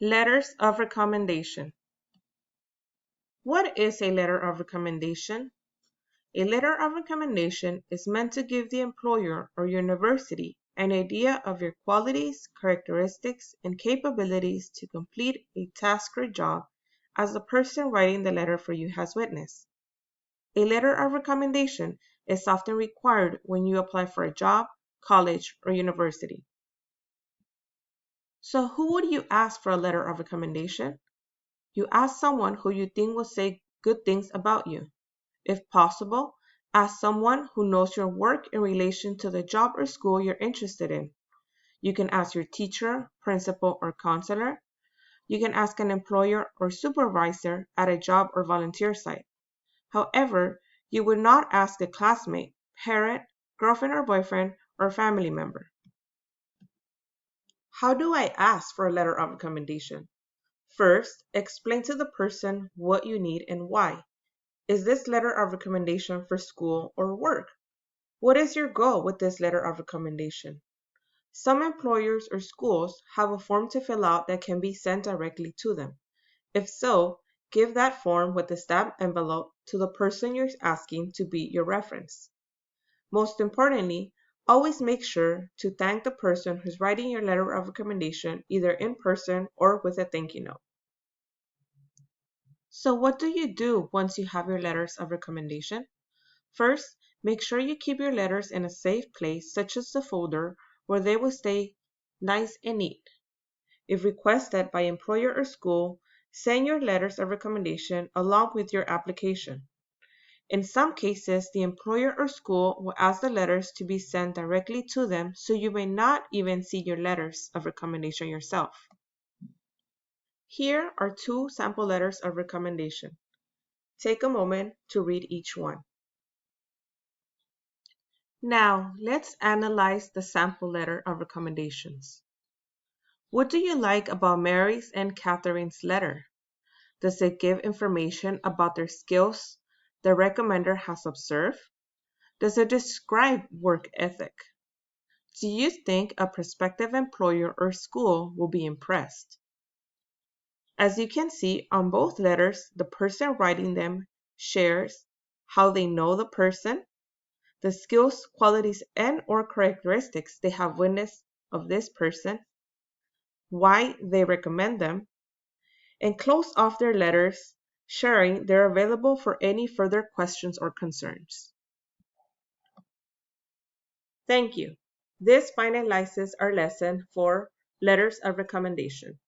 Letters of recommendation. What is a letter of recommendation? A letter of recommendation is meant to give the employer or university an idea of your qualities, characteristics, and capabilities to complete a task or job as the person writing the letter for you has witnessed. A letter of recommendation is often required when you apply for a job, college, or university. So who would you ask for a letter of recommendation? You ask someone who you think will say good things about you. If possible, ask someone who knows your work in relation to the job or school you're interested in. You can ask your teacher, principal, or counselor. You can ask an employer or supervisor at a job or volunteer site. However, you would not ask a classmate, parent, girlfriend or boyfriend, or family member. How do I ask for a letter of recommendation? First, explain to the person what you need and why. Is this letter of recommendation for school or work? What is your goal with this letter of recommendation? Some employers or schools have a form to fill out that can be sent directly to them. If so, give that form with a stamped envelope to the person you're asking to be your reference. Most importantly, always make sure to thank the person who's writing your letter of recommendation either in person or with a thank you note. So what do you do once you have your letters of recommendation? First, make sure you keep your letters in a safe place such as the folder where they will stay nice and neat. If requested by employer or school, send your letters of recommendation along with your application. In some cases, the employer or school will ask the letters to be sent directly to them, so you may not even see your letters of recommendation yourself. Here are 2 sample letters of recommendation. Take a moment to read each one. Now, let's analyze the sample letter of recommendations. What do you like about Mary's and Catherine's letter? Does it give information about their skills the recommender has observed? Does it describe work ethic? Do you think a prospective employer or school will be impressed? As you can see on both letters, the person writing them shares how they know the person, the skills, qualities, and/or characteristics they have witnessed of this person, why they recommend them, and close off their letters, sharing they're available for any further questions or concerns. Thank you. This finalizes our lesson for letters of recommendation.